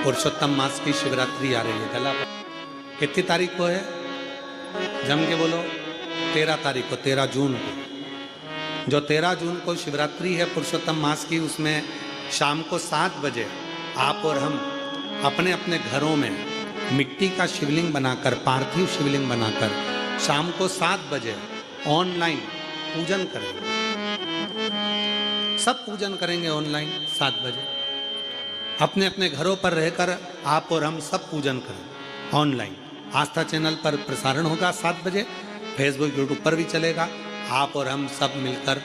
पुरुषोत्तम मास की शिवरात्रि आ रही है। गला कितनी तारीख को है? जम के बोलो। 13 तारीख को, 13 जून को। जो 13 जून को शिवरात्रि है पुरुषोत्तम मास की, उसमें शाम को 7 बजे आप और हम अपने अपने घरों में मिट्टी का शिवलिंग बनाकर, पार्थिव शिवलिंग बनाकर शाम को 7 बजे ऑनलाइन पूजन करेंगे। सब पूजन करेंगे ऑनलाइन 7 बजे। अपने अपने घरों पर रहकर आप और हम सब पूजन करें ऑनलाइन। आस्था चैनल पर प्रसारण होगा 7 बजे, फेसबुक यूट्यूब पर भी चलेगा। आप और हम सब मिलकर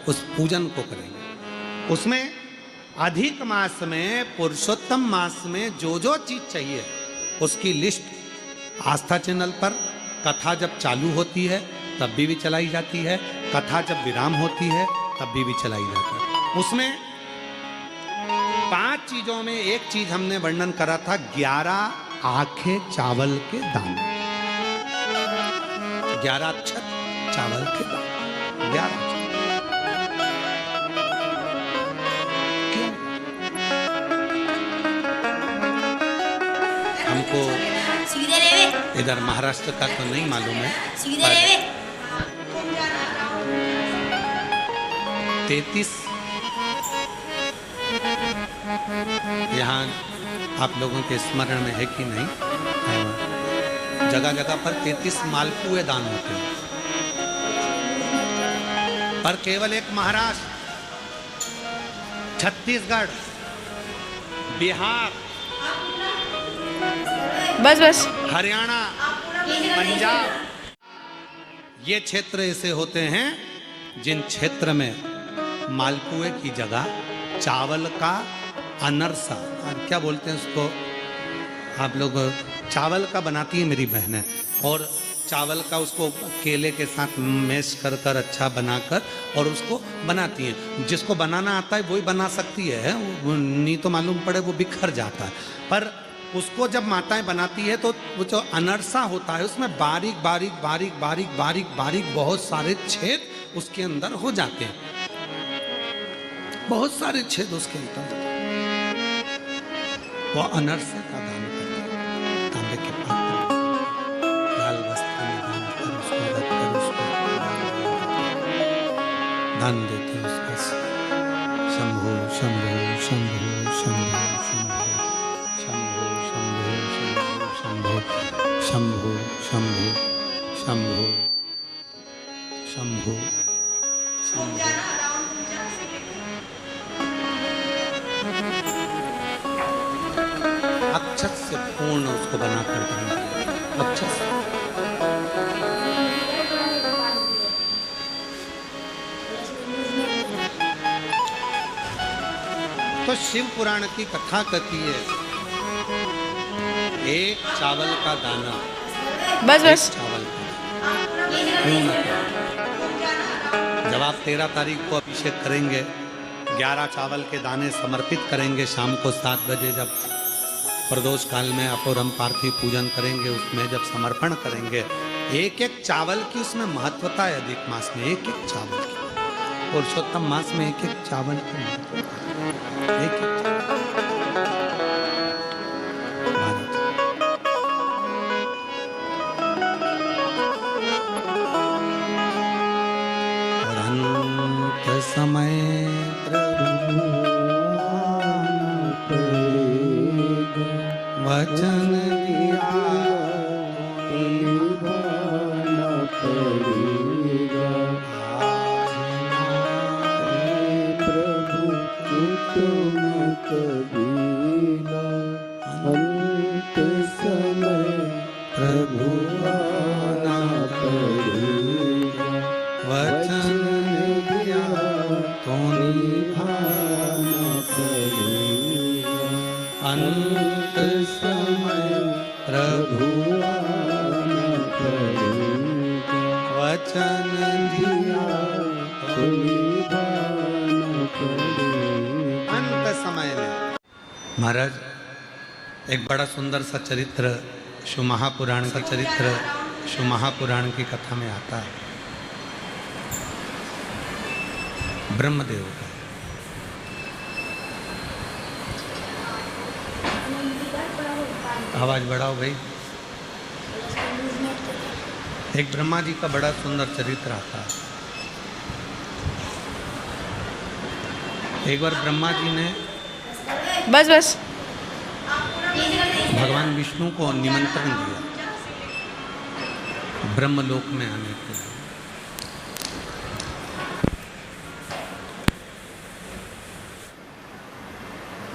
उस पूजन को करेंगे। उसमें अधिक मास में, पुरुषोत्तम मास में जो जो चीज चाहिए उसकी लिस्ट आस्था चैनल पर कथा जब चालू होती है तब भी चलाई जाती है, कथा जब विराम होती है तब भी चलाई जाती है। उसमें 5 चीजों में एक चीज हमने वर्णन करा था, 11 आंखें चावल के दाने, 11 अक्षर चावल के दाने, 11 क्यों? हमको इधर महाराष्ट्र का तो नहीं मालूम है, 33 यहाँ आप लोगों के स्मरण में है कि नहीं, जगह जगह पर 33 मालपुए दान होते हैं, पर केवल एक महाराष्ट्र, छत्तीसगढ़, बिहार, बस हरियाणा, पंजाब, ये क्षेत्र ऐसे होते हैं जिन क्षेत्र में मालपुए की जगह चावल का अनरसा, क्या बोलते हैं उसको आप लोग, चावल का बनाती है मेरी बहनें, और चावल का उसको केले के साथ मैश कर कर अच्छा बनाकर और उसको बनाती हैं। जिसको बनाना आता है वही बना सकती है, वो नहीं तो मालूम पड़े वो बिखर जाता है। पर उसको जब माताएं बनाती है तो वो जो अनरसा होता है उसमें बारीक बारीक बारीक बारीक बारीक बारीक बहुत सारे छेद उसके अंदर हो जाते हैं, बहुत सारे छेद उसके अंदर। वो अनरसे का दान करते हैं, तांबे के पात्र लाल वस्त्र में दान कर उसको रख कर उसको दान देते हैं उसका। शंभो शंभो शंभो शंभो शंभो शंभो शंभो शंभो शंभो शंभो शंभो। अक्षत से पूर्ण उसको बनाकर देंगे, अक्षत से। तो शिव पुराण की कथा कहती है, एक चावल का दाना, बस चावल का पूर्ण। जब आप 13 तारीख को अभिषेक करेंगे, 11 चावल के दाने समर्पित करेंगे शाम को 7 बजे, जब प्रदोष काल में आप और हम पार्थिव पूजन करेंगे, उसमें जब समर्पण करेंगे, एक एक चावल की उसमें महत्वता है। अधिक मास में एक एक चावल की, पुरुषोत्तम मास में एक एक चावल की महत्वता है, एक एक और अंत समय वचन दिया निभाना पड़ेगा, प्रभु तुम कभी ना, अंत समय प्रभु आना पड़ेगा, वचन दिया तो निभाना पड़ेगा, अंत समय प्रभु आना पड़ेगा, वचन दिया तो निभाना पड़ेगा। अंत समय में महाराज एक बड़ा सुंदर सा चरित्र शिव महापुराण का चरित्र शिव महापुराण की कथा में आता है। ब्रह्मदेव का आवाज बढ़ाओ भाई। एक ब्रह्मा जी का बड़ा सुंदर चरित्र आता है। एक बार ब्रह्मा जी ने बस बस। भगवान विष्णु को निमंत्रण दिया ब्रह्मलोक में आने के लिए।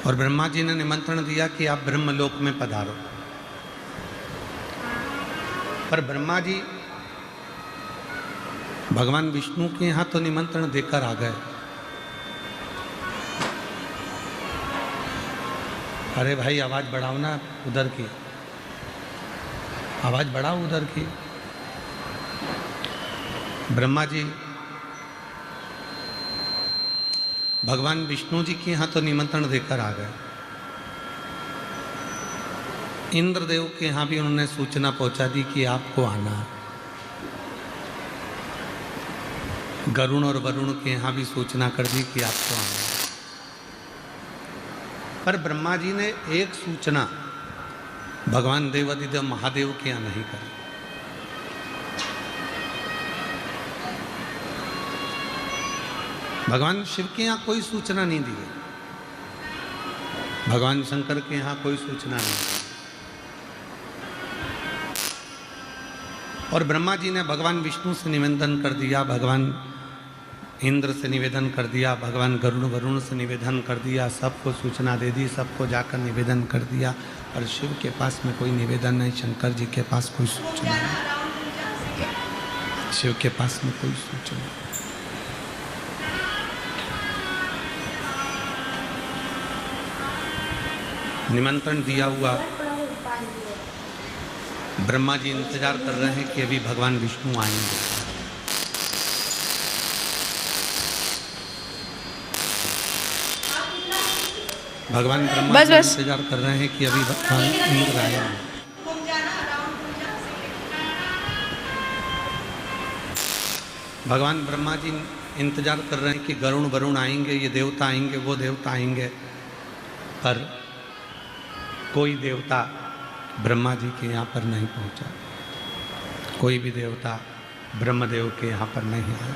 और ब्रह्मा जी ने निमंत्रण दिया कि आप ब्रह्मलोक में पधारो। पर ब्रह्मा जी भगवान विष्णु के यहाँ तो निमंत्रण देकर आ गए। अरे भाई आवाज बढ़ाओ ना उधर की, आवाज बढ़ाओ उधर की। ब्रह्मा जी भगवान विष्णु जी के यहाँ तो निमंत्रण देकर आ गए। इंद्रदेव के यहाँ भी उन्होंने सूचना पहुंचा दी कि आपको आना। गरुण और वरुण के यहाँ भी सूचना कर दी कि आपको आना। पर ब्रह्मा जी ने एक सूचना भगवान देवादिदेव महादेव के यहाँ नहीं करी। भगवान शिव के यहाँ कोई सूचना नहीं दी गई, भगवान शंकर के यहाँ कोई सूचना नहीं दी। और ब्रह्मा जी ने भगवान विष्णु से निवेदन कर दिया, भगवान इंद्र से निवेदन कर दिया, भगवान गरुड़ वरुण से निवेदन कर दिया, सबको सूचना दे दी, सबको जाकर निवेदन कर दिया। और शिव के पास में कोई निवेदन नहीं, शंकर जी के पास कोई सूचना नहीं, शिव के पास में कोई सूचना नहीं। निमंत्रण दिया हुआ ब्रह्मा जी इंतजार कर रहे हैं कि अभी भगवान विष्णु आएंगे। भगवान ब्रह्मा जी इंतजार कर रहे हैं कि अभी भगवान इंद्र आएंगे। भगवान ब्रह्मा जी इंतजार कर रहे हैं कि गरुण वरुण आएंगे, ये देवता आएंगे, वो देवता आएंगे। पर कोई देवता ब्रह्मा जी के यहाँ पर नहीं पहुँचा, कोई भी देवता ब्रह्मदेव के यहाँ पर नहीं आया।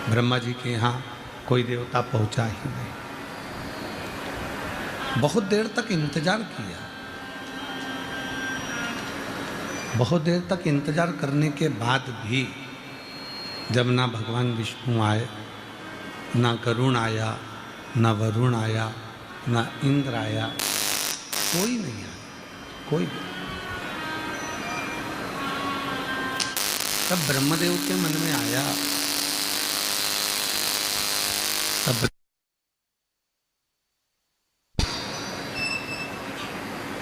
ब्रह्मा जी के यहाँ कोई देवता पहुँचा ही नहीं। बहुत देर तक इंतजार किया, बहुत देर तक इंतजार करने के बाद भी जब ना भगवान विष्णु आए, ना गरुण आया, ना वरुण आया, ना इंद्र आया, कोई नहीं आया, कोई भी। तब ब्रह्मदेव के मन में आया, तब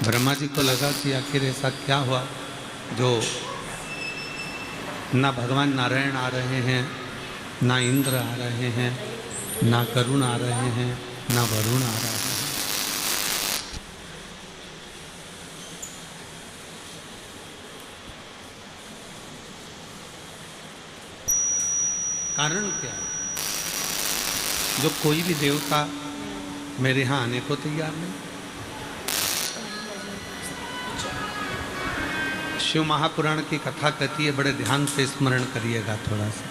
ब्रह्मा जी को लगा कि आखिर ऐसा क्या हुआ जो ना भगवान नारायण आ रहे हैं, ना इंद्र आ रहे हैं, ना गरुण आ रहे हैं, ना वरुण आ रहे हैं। कारण क्या है? जो कोई भी देवता मेरे यहाँ आने को तैयार नहीं। शिव महापुराण की कथा कहती है, बड़े ध्यान से स्मरण करिएगा थोड़ा सा।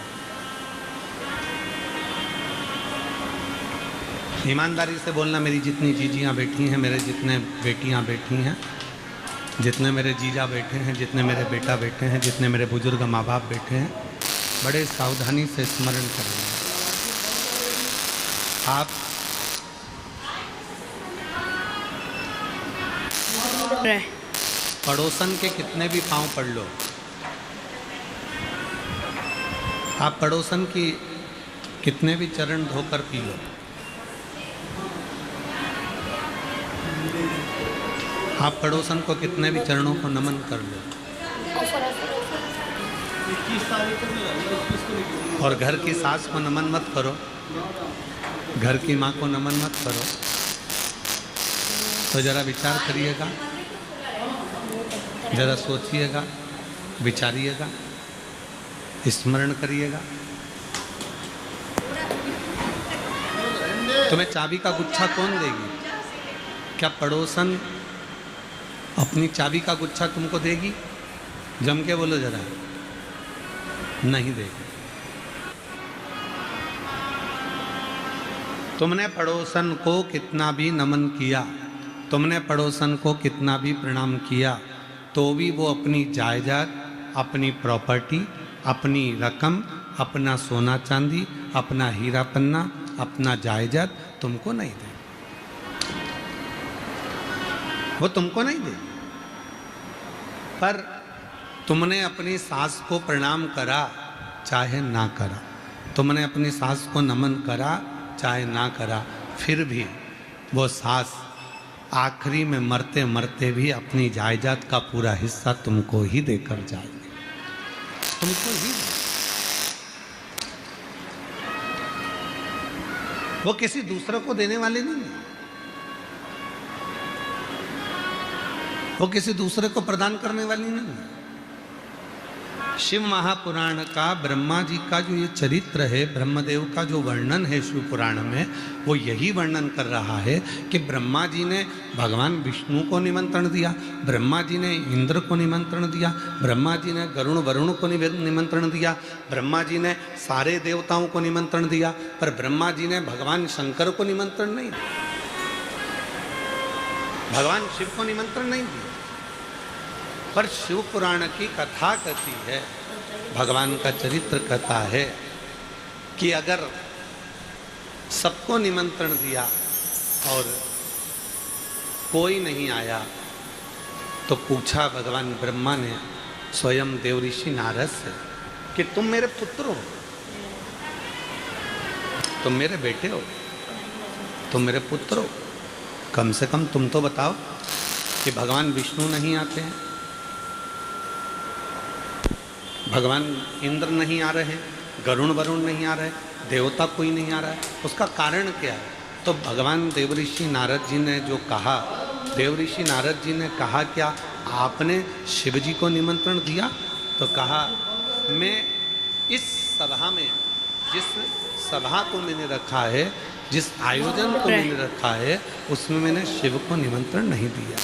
ईमानदारी से बोलना, मेरी जितनी जीजियाँ बैठी हैं, मेरे जितने बेटियाँ बैठी हैं, जितने मेरे जीजा बैठे हैं, जितने मेरे बेटा बैठे हैं, जितने मेरे बुजुर्ग माँ बाप बैठे हैं, बड़े सावधानी से स्मरण करेंगे। आप पड़ोसन के कितने भी पांव पड़ लो, आप पड़ोसन की कितने भी चरण धोकर पी लो, आप पड़ोसन को कितने भी चरणों को नमन कर लो, और घर की सास को नमन मत करो, घर की माँ को नमन मत करो, तो जरा विचार करिएगा, जरा सोचिएगा, विचारिएगा, स्मरण करिएगा। तुम्हें चाबी का गुच्छा कौन देगी? क्या पड़ोसन अपनी चाबी का गुच्छा तुमको देगी? जम के बोलो जरा। नहीं देगी। तुमने पड़ोसन को कितना भी नमन किया, तुमने पड़ोसन को कितना भी प्रणाम किया, तो भी वो अपनी जायदाद, अपनी प्रॉपर्टी, अपनी रकम, अपना सोना चांदी, अपना हीरा पन्ना, अपना जायदाद तुमको नहीं दे। वो तुमको नहीं दे। पर तुमने अपनी सास को प्रणाम करा चाहे ना करा, तुमने अपनी सास को नमन करा चाहे ना करा, फिर भी वो सास आखिरी में मरते मरते भी अपनी जायदाद का पूरा हिस्सा तुमको ही देकर जाएगी। तुमको ही। वो किसी दूसरे को देने वाले नहीं है। वो किसी दूसरे को प्रदान करने वाली नहीं है। शिव महापुराण का ब्रह्मा जी का जो ये चरित्र है, ब्रह्मदेव का जो वर्णन है शिव पुराण में, वो यही वर्णन कर रहा है कि ब्रह्मा जी ने भगवान विष्णु को निमंत्रण दिया, ब्रह्मा जी ने इंद्र को निमंत्रण दिया, ब्रह्मा जी ने गरुण वरुण को निमंत्रण दिया, ब्रह्मा जी ने सारे देवताओं को निमंत्रण दिया, पर ब्रह्मा जी ने भगवान शंकर को निमंत्रण नहीं दिया, भगवान शिव को निमंत्रण नहीं दिया। पर शिव पुराण की कथा कहती है, भगवान का चरित्र कहता है कि अगर सबको निमंत्रण दिया और कोई नहीं आया, तो पूछा भगवान ब्रह्मा ने स्वयं देवऋषि नारद से कि तुम मेरे पुत्र हो, तुम मेरे बेटे हो, तुम मेरे पुत्र हो, कम से कम तुम तो बताओ कि भगवान विष्णु नहीं आते हैं, भगवान इंद्र नहीं आ रहे, गरुण वरुण नहीं आ रहे, देवता कोई नहीं आ रहा है, उसका कारण क्या है? तो भगवान देवऋषि नारद जी ने जो कहा, देवऋषि नारद जी ने कहा क्या आपने शिव जी को निमंत्रण दिया? तो कहा मैं इस सभा में, जिस सभा को मैंने रखा है, जिस आयोजन को मैंने रखा है, उसमें मैंने शिव को निमंत्रण नहीं दिया।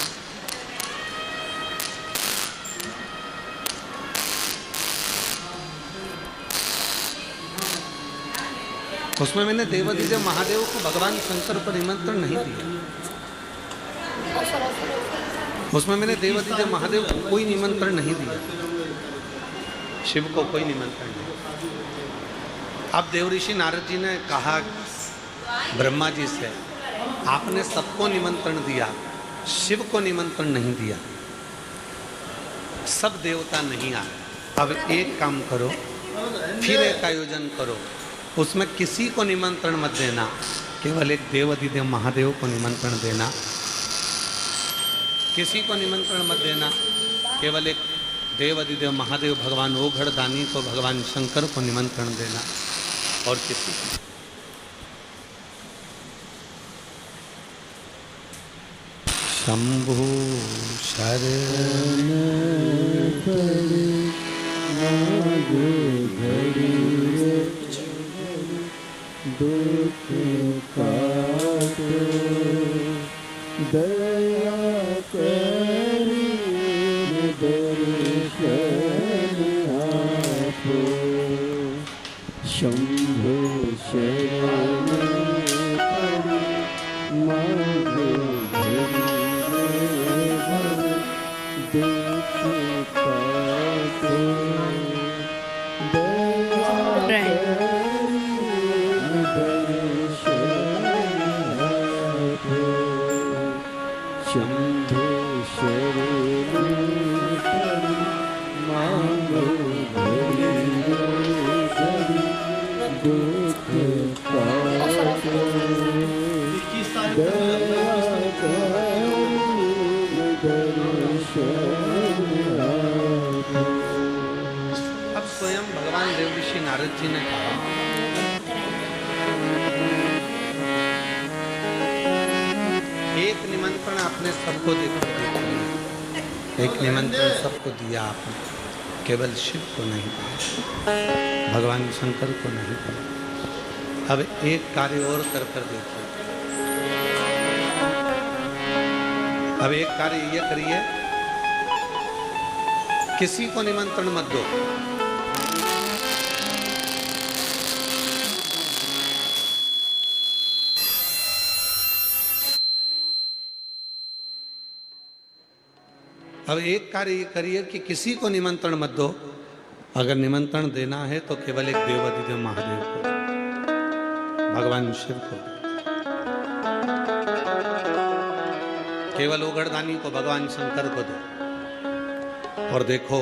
उसमें मैंने देवादिदेव महादेव को, भगवान शंकर को निमंत्रण नहीं दिया। उसमें मैंने देवादिदेव महादेव को कोई निमंत्रण नहीं दिया, शिव को कोई निमंत्रण नहीं। अब देवऋषि नारद जी ने कहा ब्रह्मा जी से, आपने सबको निमंत्रण दिया, शिव को निमंत्रण नहीं दिया, सब देवता नहीं आए। अब एक काम करो, फिर एक आयोजन करो, उसमें किसी को निमंत्रण मत देना, केवल एक देवादिदेव महादेव को निमंत्रण देना, किसी को निमंत्रण मत देना, केवल एक देवादिदेव महादेव भगवान ओघड़ दानी को, भगवान शंकर को निमंत्रण देना, और किसी को। शंभु शरण दुख काटो दया करी दर्शन आपो शंभु शरण मांगो दुख काटो अब स्वयं भगवान देवऋषि नारद जी ने कहा, एक निमंत्रण आपने सबको दिया, एक निमंत्रण सबको दिया आपने, केवल शिव को नहीं दिया, भगवान शंकर को नहीं दिया। अब एक कार्य और कर देखिए, अब एक कार्य ये करिए किसी को निमंत्रण मत दो। अब एक कार्य ये करिए कि किसी को निमंत्रण मत दो। अगर निमंत्रण देना है तो केवल एक देवाधिदेव महादेव को, भगवान शिव को, केवल ओगड़दानी को, भगवान शंकर को दो, और देखो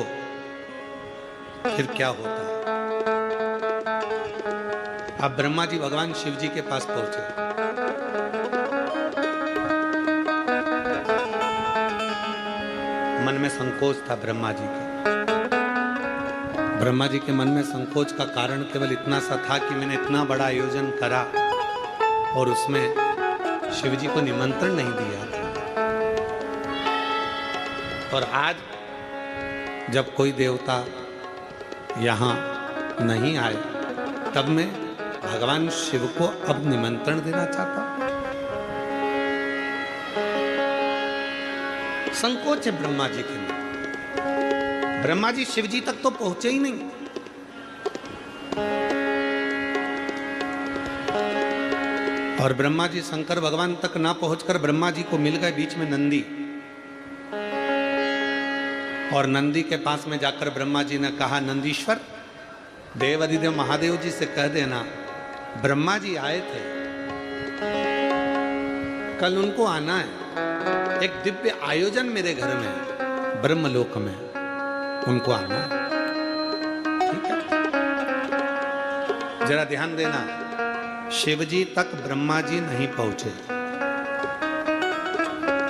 फिर क्या होता है। अब ब्रह्मा जी भगवान शिव जी के पास पहुंचे। मन में संकोच था ब्रह्मा जी का। ब्रह्मा जी के मन में संकोच का कारण केवल इतना सा था कि मैंने इतना बड़ा आयोजन करा और उसमें शिव जी को निमंत्रण नहीं दिया था। और आज जब कोई देवता यहाँ नहीं आए, तब मैं भगवान शिव को अब निमंत्रण देना चाहता हूं। संकोच है ब्रह्मा जी के लिए। ब्रह्मा जी शिव जी तक तो पहुंचे ही नहीं। और ब्रह्मा जी शंकर भगवान तक ना पहुंचकर ब्रह्मा जी को मिल गए बीच में नंदी। और नंदी के पास में जाकर ब्रह्मा जी ने कहा, नंदीश्वर, देवाधिदेव महादेव जी से कह देना ब्रह्मा जी आए थे, कल उनको आना है। एक दिव्य आयोजन मेरे घर में है, ब्रह्मलोक में, उनको आना है। ठीक है, जरा ध्यान देना, शिव जी तक ब्रह्मा जी नहीं पहुंचे।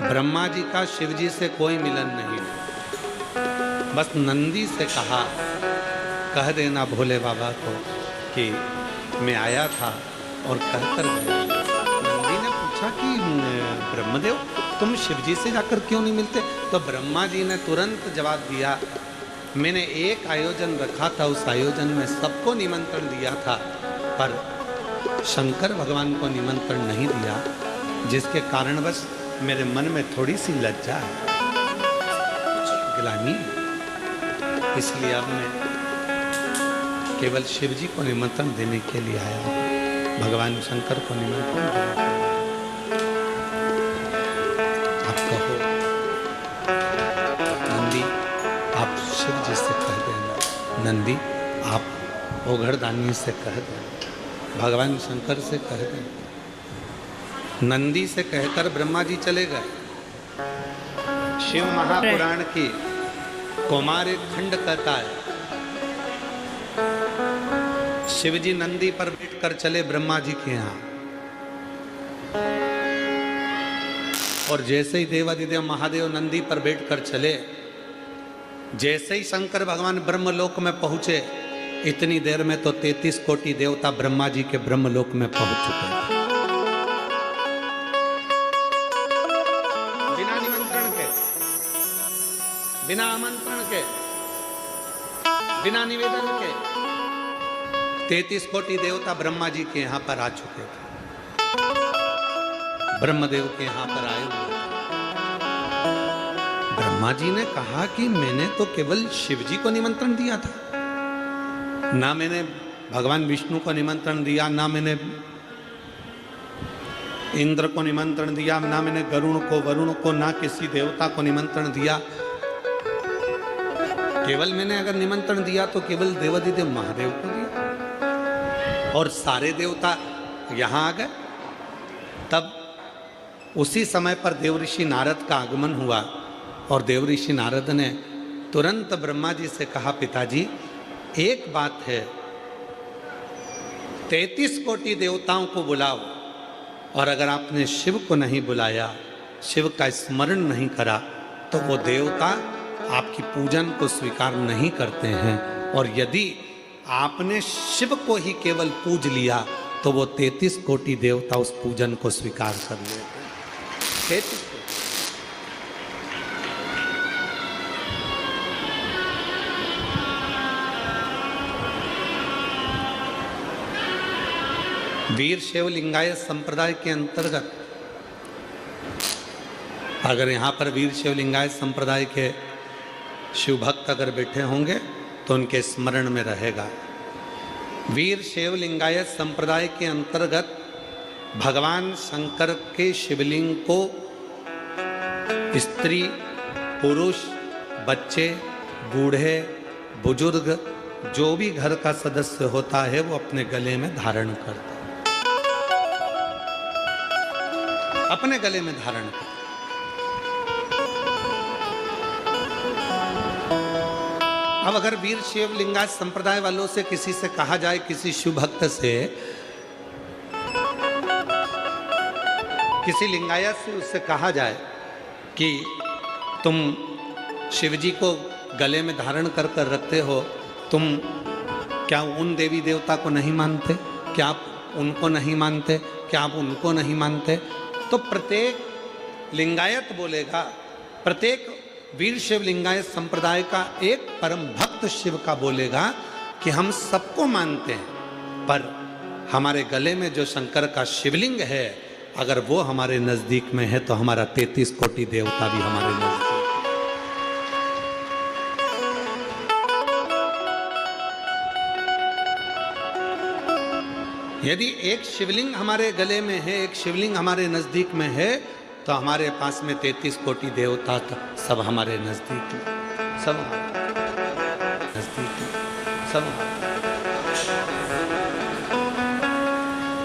ब्रह्मा जी का शिव जी से कोई मिलन नहीं। बस नंदी से कहा, कह देना भोले बाबा को कि मैं आया था, और कहकर गया। नंदी ने पूछा कि ब्रह्मदेव, तुम शिव जी से जाकर क्यों नहीं मिलते? तो ब्रह्मा जी ने तुरंत जवाब दिया, मैंने एक आयोजन रखा था, उस आयोजन में सबको निमंत्रण दिया था, पर शंकर भगवान को निमंत्रण नहीं दिया, जिसके कारण बस मेरे मन में थोड़ी सी लज्जा है, गिलानी। इसलिए अब मैं केवल शिव जी को निमंत्रण देने के लिए आया हूँ, भगवान शंकर को निमंत्रण देने के लिए। आप कहो नंदी, आप शिव जी से कह देना, नंदी आप ओघड़दानी से कह देना, भगवान शंकर से कह देना। नंदी से कहकर ब्रह्मा जी चले गए। शिव महापुराण की कुमार एक खंड कहता है, शिव जी नंदी पर बैठकर चले ब्रह्मा जी के यहाँ, और जैसे ही देवाधिदेव महादेव नंदी पर बैठकर चले, जैसे ही शंकर भगवान ब्रह्मलोक में पहुंचे, इतनी देर में तो 33 कोटि देवता ब्रह्मा जी के ब्रह्मलोक में पहुंच चुके हैं। बिना निमंत्रण के, बिना आमंत्रण के, बिना निवेदन के 33 कोटि देवता ब्रह्मा जी के यहां पर आ चुके थे, ब्रह्मदेव के यहां पर आए हुए। ब्रह्मा जी ने कहा कि मैंने तो केवल शिव जी को निमंत्रण दिया था, ना मैंने भगवान विष्णु को निमंत्रण दिया, ना मैंने इंद्र को निमंत्रण दिया, ना मैंने गरुण को, वरुण को, ना किसी देवता को निमंत्रण दिया। केवल मैंने अगर निमंत्रण दिया तो केवल देवाधिदेव महादेव को दिया, और सारे देवता यहाँ आ गए। तब उसी समय पर देवऋषि नारद का आगमन हुआ, और देवऋषि नारद ने तुरंत ब्रह्मा जी से कहा, पिताजी एक बात है, 33 कोटि देवताओं को बुलाओ, और अगर आपने शिव को नहीं बुलाया, शिव का स्मरण नहीं करा, तो वो देवता आपकी पूजन को स्वीकार नहीं करते हैं। और यदि आपने शिव को ही केवल पूज लिया, तो वो 33 कोटि देवता उस पूजन को स्वीकार कर लेते हैं। 33 वीर शैव लिंगायत संप्रदाय के अंतर्गत, अगर यहाँ पर वीर शैव लिंगायत संप्रदाय के शिव भक्त अगर बैठे होंगे तो उनके स्मरण में रहेगा। वीर शैव लिंगायत संप्रदाय के अंतर्गत भगवान शंकर के शिवलिंग को स्त्री, पुरुष, बच्चे, बूढ़े, बुजुर्ग, जो भी घर का सदस्य होता है वो अपने गले में धारण करता है, अपने गले में धारण करता है। अब अगर वीर शैव लिंगायत संप्रदाय वालों से किसी से कहा जाए, किसी शिव भक्त से, किसी लिंगायत से उससे कहा जाए कि तुम शिव जी को गले में धारण कर कर रखते हो, तुम क्या उन देवी देवता को नहीं मानते? क्या आप उनको नहीं मानते? क्या आप उनको नहीं मानते? तो प्रत्येक लिंगायत बोलेगा, प्रत्येक वीर शिव लिंगायत संप्रदाय का एक परम भक्त शिव का बोलेगा कि हम सबको मानते हैं, पर हमारे गले में जो शंकर का शिवलिंग है, अगर वो हमारे नजदीक में है तो हमारा 33 कोटि देवता भी हमारे नजदीक। यदि एक शिवलिंग हमारे गले में है, एक शिवलिंग हमारे नजदीक में है, तो हमारे पास में 33 कोटि देवता सब हमारे नजदीक में, सब नजदीक में, सब।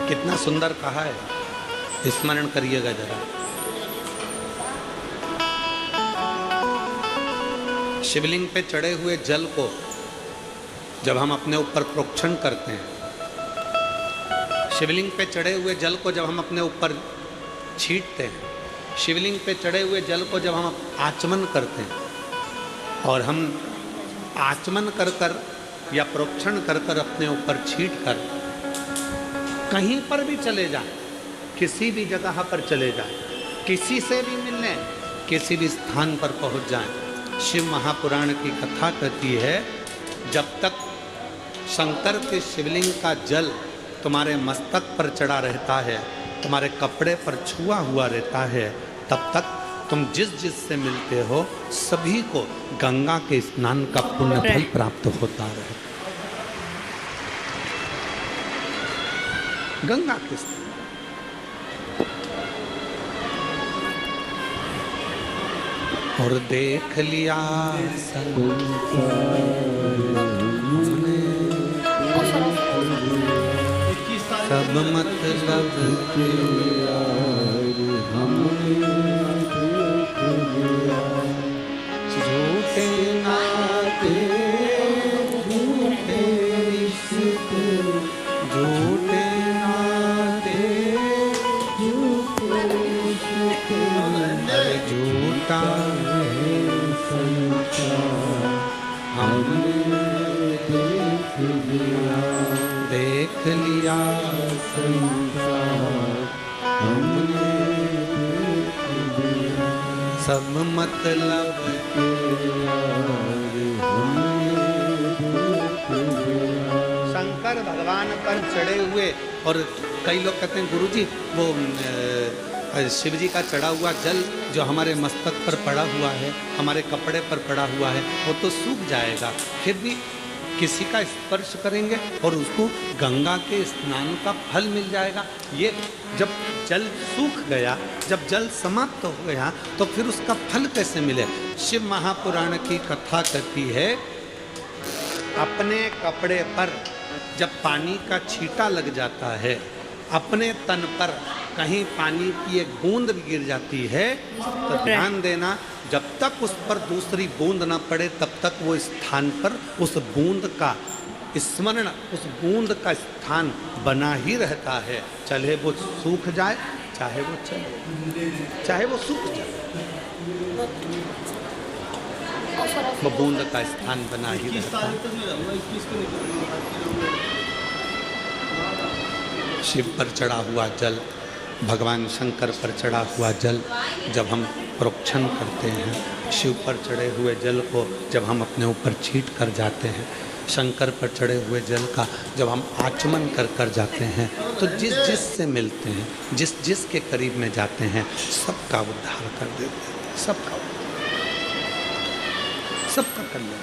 कितना सुंदर कहा है, स्मरण करिएगा जरा। शिवलिंग पे चढ़े हुए जल को जब हम अपने ऊपर प्रोक्षण करते हैं, शिवलिंग पे चढ़े हुए जल को जब हम अपने ऊपर छींटते हैं, शिवलिंग पे चढ़े हुए जल को जब हम आचमन करते हैं, और हम आचमन कर कर या प्रोक्षण कर कर अपने ऊपर छींट कर कहीं पर भी चले जाएं, किसी भी जगह पर चले जाएं, किसी से भी मिलने, किसी भी स्थान पर पहुंच जाएं, शिव महापुराण की कथा कहती है, जब तक शंकर के शिवलिंग का जल तुम्हारे मस्तक पर चढ़ा रहता है, तुम्हारे कपड़े पर छुआ हुआ रहता है, तब तक तुम जिस जिस से मिलते हो सभी को गंगा के स्नान का पुण्य फल प्राप्त होता रहे। गंगा के स्नान। और देख लिया सब मतलब झूठे नाते, झूठे रिश्ते, झूठे नाते, झूठे रिश्ते, झूठा है संसार, हमने देख लिया संसार, हमने सब मतलब शंकर भगवान पर चढ़े हुए। और कई लोग कहते हैं गुरुजी वो शिव जी का चढ़ा हुआ जल जो हमारे मस्तक पर पड़ा हुआ है, हमारे कपड़े पर पड़ा हुआ है, वो तो सूख जाएगा, फिर भी किसी का स्पर्श करेंगे और उसको गंगा के स्नान का फल मिल जाएगा। ये जब जल सूख गया, जब जल समाप्त हो गया, तो फिर उसका फल कैसे मिले? शिव महापुराण की कथा कहती है, अपने कपड़े पर जब पानी का छींटा लग जाता है, अपने तन पर कहीं पानी की एक बूंद भी गिर जाती है, तो ध्यान देना, जब तक उस पर दूसरी बूंद ना पड़े तब तक वो स्थान पर उस बूंद का स्मरण, उस बूंद का स्थान बना ही रहता है, चाहे वो सूख जाए, चाहे वो चले, चाहे वो सूख जाए, वो बूंद का स्थान बना ही रहता है। शिव पर चढ़ा हुआ जल, भगवान शंकर पर चढ़ा हुआ जल जब हम प्रोक्षण करते हैं, शिव पर चढ़े हुए जल को जब हम अपने ऊपर छींट कर जाते हैं, शंकर पर चढ़े हुए जल का जब हम आचमन कर कर जाते हैं, तो जिस जिस से मिलते हैं, जिस जिस के करीब में जाते हैं, सबका उद्धार कर देते हैं, सबका सबका कल्याण।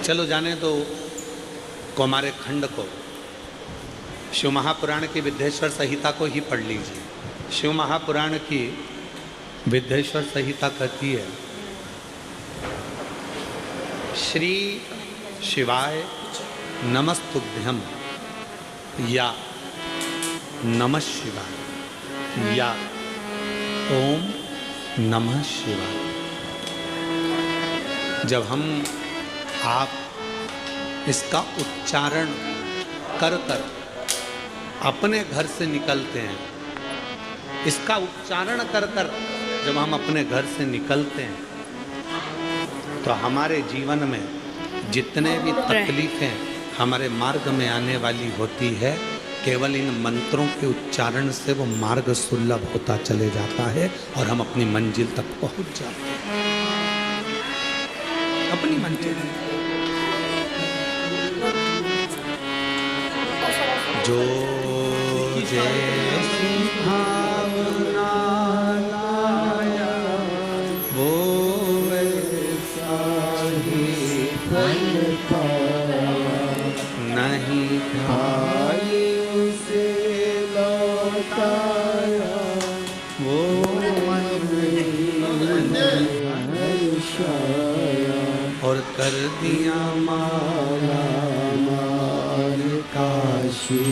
चलो जाने तो हमारे खंड को, शिव महापुराण की विद्येश्वर संहिता को ही पढ़ लीजिए। शिव महापुराण की विद्येश्वर संहिता कहती है, श्री शिवाय नमस्तुभ्यम या नमः शिवाय या ओम नमः शिवाय। जब हम आप इसका उच्चारण कर कर अपने घर से निकलते हैं, इसका उच्चारण कर कर जब हम अपने घर से निकलते हैं, तो हमारे जीवन में जितने भी तकलीफें हमारे मार्ग में आने वाली होती है, केवल इन मंत्रों के उच्चारण से वो मार्ग सुलभ होता चले जाता है और हम अपनी मंजिल तक पहुंच जाते हैं। अपनी मंजिल जो जैसी भावना लाया वो वैसा ही फल पाया, नहीं खाए उसे लौटाया वो मन हर्षाया, और कर दिया माला मार काशी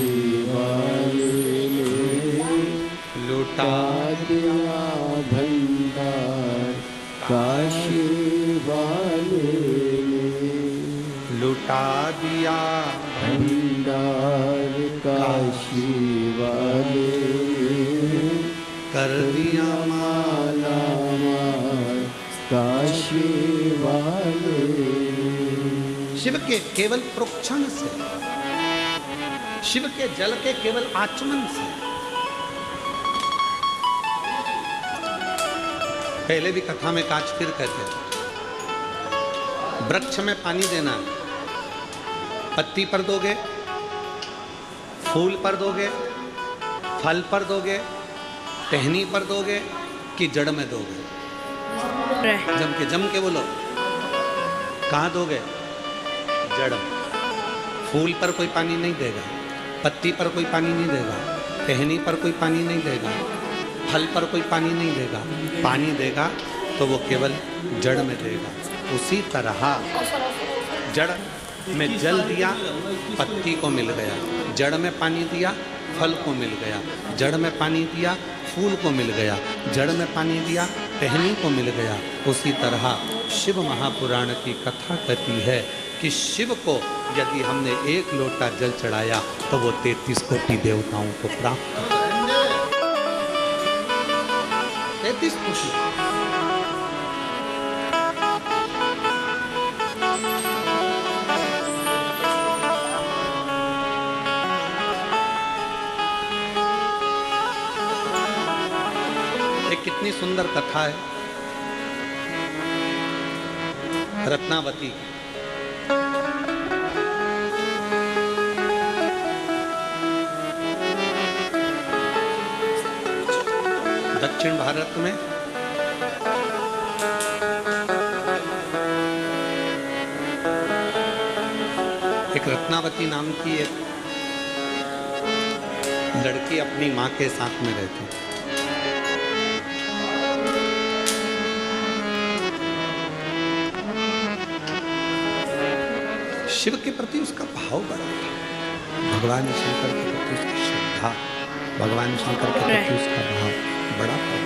वाले ने, लुटा दिया भंडार काशी वाले ने, लुटा दिया भंडार काशी वाले ने, कर दिया माला मार काशी वाले। शिव के केवल प्रोक्षण से, शिव के जल के केवल आचमन से, पहले भी कथा में काज फिर कहते हैं, वृक्ष में पानी देना, पत्ती पर दोगे, फूल पर दोगे, फल पर दोगे, टहनी पर दोगे कि जड़ में दोगे? जम के बोलो, कहाँ दोगे? जड़। फूल पर कोई पानी नहीं देगा, पत्ती पर कोई पानी नहीं देगा, टहनी पर कोई पानी नहीं देगा, फल पर कोई पानी नहीं देगा। पानी देगा तो वो केवल जड़ में देगा। उसी तरह जड़ में जल दिया, पत्ती को मिल गया, जड़ में पानी दिया, फल को मिल गया, जड़ में पानी दिया, फूल को मिल गया, जड़ में पानी दिया, टहनी को मिल गया। उसी तरह शिव महापुराण की कथा कहती है कि शिव को यदि हमने एक लोटा जल चढ़ाया तो वो 33 कोटि देवताओं को प्राप्त होता है। 33 कोटि। एक कितनी सुंदर कथा है रत्नावती। दक्षिण भारत में एक रत्नावती नाम की एक लड़की अपनी मां के साथ में रहती। शिव के प्रति उसका भाव बड़ा था, भगवान शंकर के प्रति उसकी श्रद्धा, भगवान शंकर के प्रति उसका भाव बड़ा था।